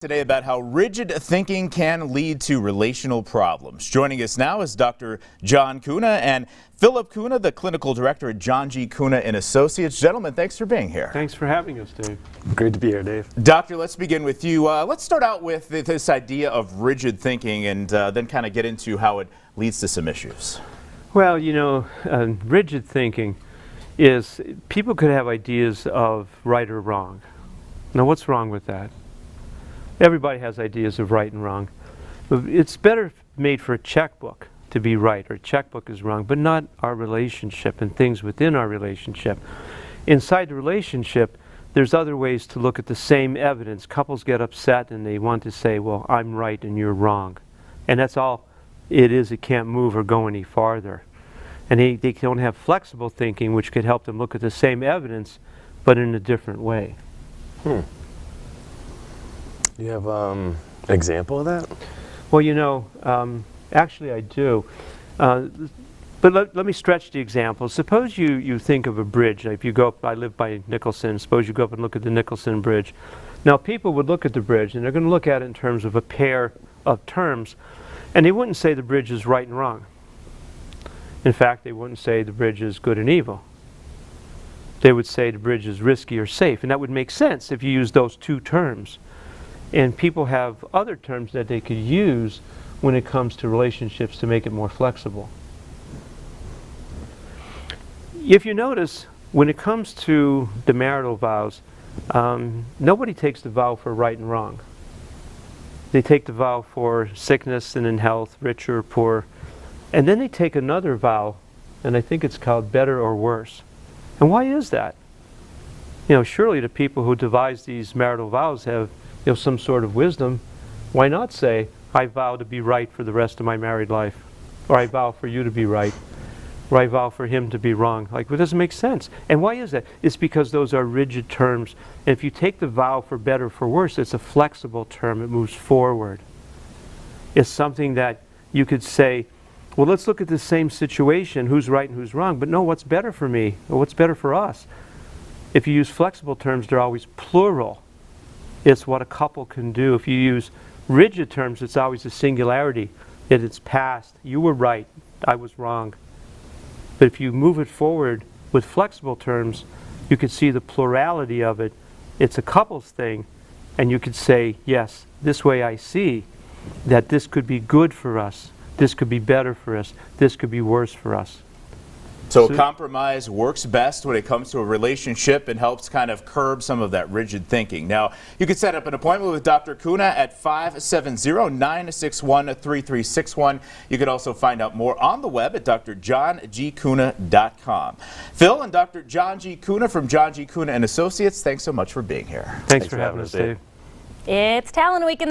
Today about how rigid thinking can lead to relational problems. Joining us now is Dr. John Kuna and Philip Kuna, the clinical director at John G. Kuna and Associates. Gentlemen, thanks for being here. Thanks for having us, Dave. Great to be here, Dave. Doctor, let's begin with you. Let's start out with this idea of rigid thinking and then kind of get into how it leads to some issues. Well, you know, rigid thinking is people could have ideas of right or wrong. Now, what's wrong with that? Everybody has ideas of right and wrong. But it's better made for a checkbook to be right, or a checkbook is wrong, but not our relationship and things within our relationship. Inside the relationship, there's other ways to look at the same evidence. Couples get upset and they want to say, well, I'm right and you're wrong. And that's all it is. It can't move or go any farther. And they don't have flexible thinking, which could help them look at the same evidence, but in a different way. You have an example of that? Well, you know, actually I do. But let me stretch the example. Suppose you think of a bridge. If you go up, I live by Nicholson, suppose you go up and look at the Nicholson Bridge. Now people would look at the bridge and they're going to look at it in terms of a pair of terms, and they wouldn't say the bridge is right and wrong. In fact, they wouldn't say the bridge is good and evil. They would say the bridge is risky or safe, and that would make sense if you use those two terms. And people have other terms that they could use when it comes to relationships to make it more flexible. If you notice, when it comes to the marital vows, nobody takes the vow for right and wrong. They take the vow for sickness and in health, rich or poor. And then they take another vow, and I think it's called better or worse. And why is that? You know, surely the people who devise these marital vows have some sort of wisdom. Why not say, I vow to be right for the rest of my married life, or I vow for you to be right, or I vow for him to be wrong? Like, it doesn't make sense. And why is that? It's because those are rigid terms. And if you take the vow for better or for worse, it's a flexible term. It moves forward. It's something that you could say, well, let's look at the same situation, who's right and who's wrong, but no, what's better for me, or what's better for us? If you use flexible terms, they're always plural. It's what a couple can do. If you use rigid terms, it's always a singularity. It's past. You were right. I was wrong. But if you move it forward with flexible terms, you could see the plurality of it. It's a couple's thing. And you could say, yes, this way I see that this could be good for us. This could be better for us. This could be worse for us. So a compromise works best when it comes to a relationship and helps kind of curb some of that rigid thinking. Now, you can set up an appointment with Dr. Kuna at 570-961-3361. You can also find out more on the web at drjohngkuna.com. Phil and Dr. John G. Kuna from John G. Kuna and Associates, thanks so much for being here. Thanks for having us, Dave. It's Talent Week in